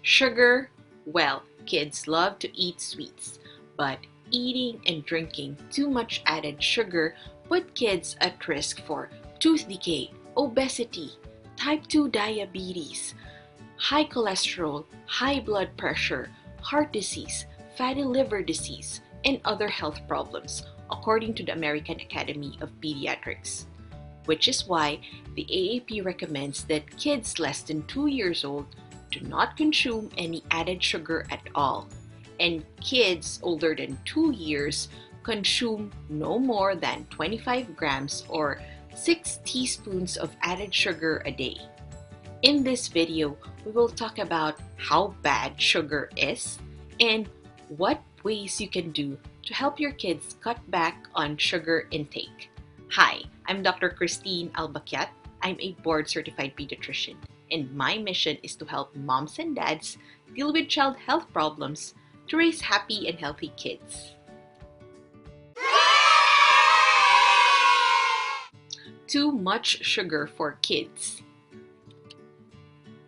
Sugar, well, kids love to eat sweets, but eating and drinking too much added sugar put kids at risk for tooth decay, obesity, type 2 diabetes, high cholesterol, high blood pressure, heart disease, fatty liver disease, and other health problems, according to the American Academy of Pediatrics. Which is why the AAP recommends that kids less than 2 years old do not consume any added sugar at all, and kids older than 2 years consume no more than 25 grams or 6 teaspoons of added sugar a day. In this video, we will talk about how bad sugar is and what ways you can do to help your kids cut back on sugar intake. Hi, I'm Dr. Kristine Alba Kiat. I'm a board-certified pediatrician, and my mission is to help moms and dads deal with child health problems to raise happy and healthy kids. Too much sugar for kids.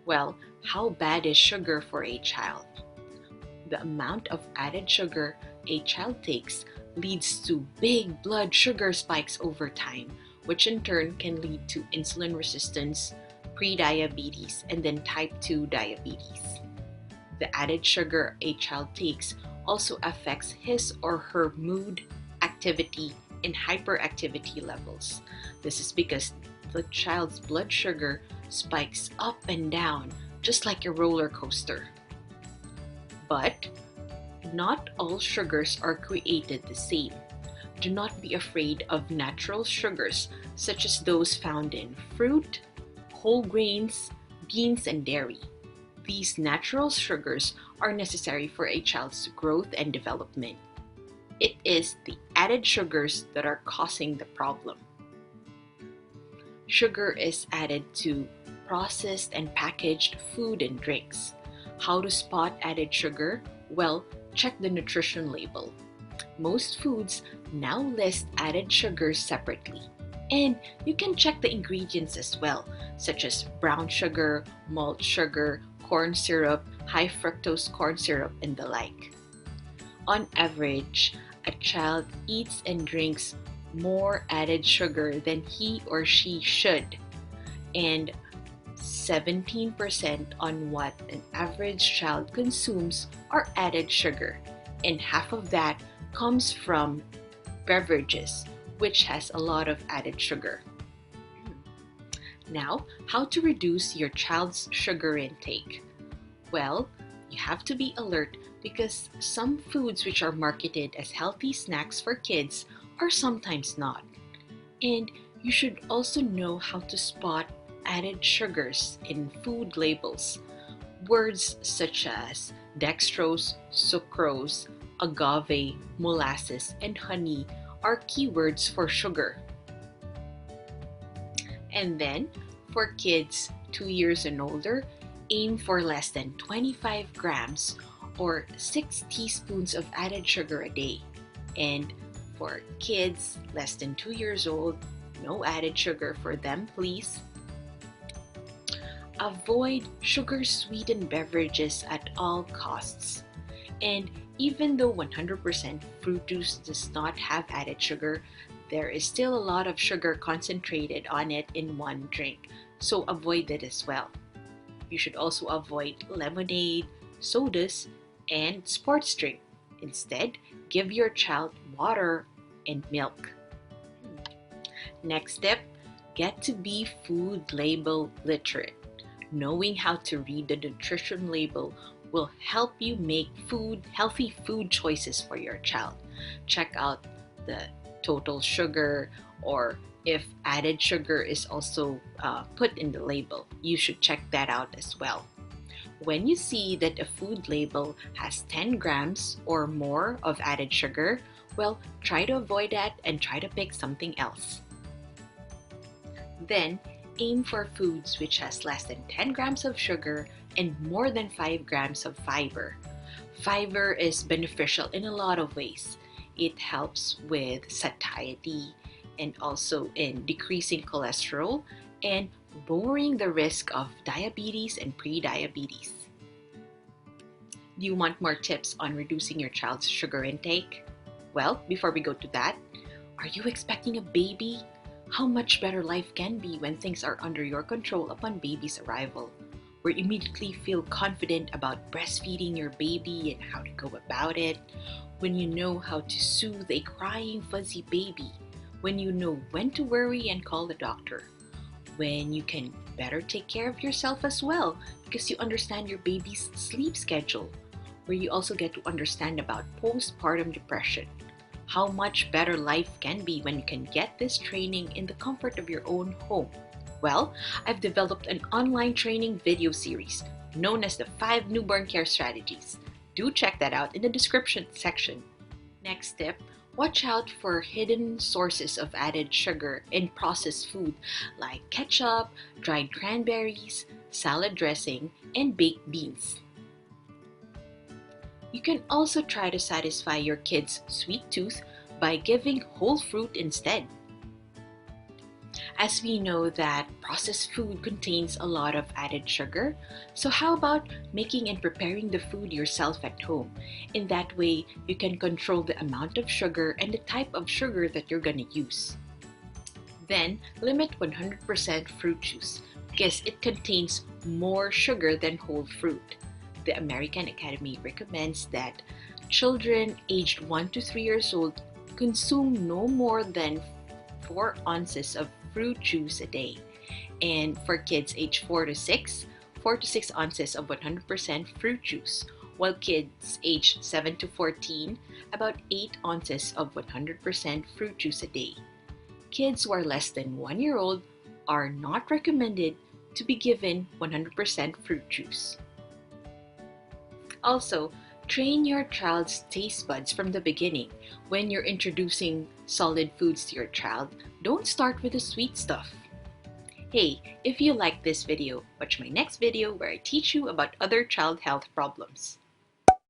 Well, how bad is sugar for a child? The amount of added sugar a child takes leads to big blood sugar spikes over time, which in turn can lead to insulin resistance, prediabetes, and then type 2 diabetes. The added sugar a child takes also affects his or her mood, activity, and hyperactivity levels. This is because the child's blood sugar spikes up and down just like a roller coaster. But not all sugars are created the same. Do not be afraid of natural sugars such as those found in fruit, whole grains, beans, and dairy. These natural sugars are necessary for a child's growth and development. It is the added sugars that are causing the problem. Sugar is added to processed and packaged food and drinks. How to spot added sugar? Well, check the nutrition label. Most foods now list added sugars separately. And you can check the ingredients as well, such as brown sugar, malt sugar, corn syrup, high fructose corn syrup, and the like. On average, a child eats and drinks more added sugar than he or she should, and 17% on what an average child consumes are added sugar, and half of that comes from beverages, which has a lot of added sugar. Now, how to reduce your child's sugar intake? Well, you have to be alert because some foods which are marketed as healthy snacks for kids are sometimes not. And you should also know how to spot added sugars in food labels. Words such as dextrose, sucrose, agave, molasses, and honey are keywords for sugar. And then, for kids 2 years and older, aim for less than 25 grams or 6 teaspoons of added sugar a day. And for kids less than 2 years old, no added sugar for them, please. Avoid sugar-sweetened beverages at all costs. And even though 100% fruit juice does not have added sugar, there is still a lot of sugar concentrated on it in one drink, so avoid it as well. You should also avoid lemonade, sodas, and sports drink. Instead, give your child water and milk. Next step, get to be food label literate. Knowing how to read the nutrition label will help you make healthy food choices for your child. Check out the total sugar, or if added sugar is also put in the label, you should check that out as well. When you see that a food label has 10 grams or more of added sugar, well, try to avoid that and try to pick something else. Then, aim for foods which has less than 10 grams of sugar and more than 5 grams of fiber. Fiber is beneficial in a lot of ways. It helps with satiety and also in decreasing cholesterol and lowering the risk of diabetes and prediabetes. Do you want more tips on reducing your child's sugar intake? Well, before we go to that, are you expecting a baby? How much better life can be when things are under your control upon baby's arrival, where you immediately feel confident about breastfeeding your baby and how to go about it, when you know how to soothe a crying fuzzy baby, when you know when to worry and call the doctor, when you can better take care of yourself as well because you understand your baby's sleep schedule, where you also get to understand about postpartum depression. How much better life can be when you can get this training in the comfort of your own home. Well, I've developed an online training video series known as the 5 Newborn Care Strategies. Do check that out in the description section. Next tip, watch out for hidden sources of added sugar in processed food like ketchup, dried cranberries, salad dressing, and baked beans. You can also try to satisfy your kid's sweet tooth by giving whole fruit instead. As we know that processed food contains a lot of added sugar, so how about making and preparing the food yourself at home? In that way, you can control the amount of sugar and the type of sugar that you're going to use. Then, limit 100% fruit juice because it contains more sugar than whole fruit. The American Academy recommends that children aged 1 to 3 years old consume no more than 4 ounces of fruit juice a day. And for kids aged 4 to 6, 4 to 6 ounces of 100% fruit juice, while kids aged 7 to 14, about 8 ounces of 100% fruit juice a day. Kids who are less than 1 year old are not recommended to be given 100% fruit juice. Also, train your child's taste buds from the beginning. When you're introducing solid foods to your child, don't start with the sweet stuff. Hey, if you like this video, watch my next video where I teach you about other child health problems.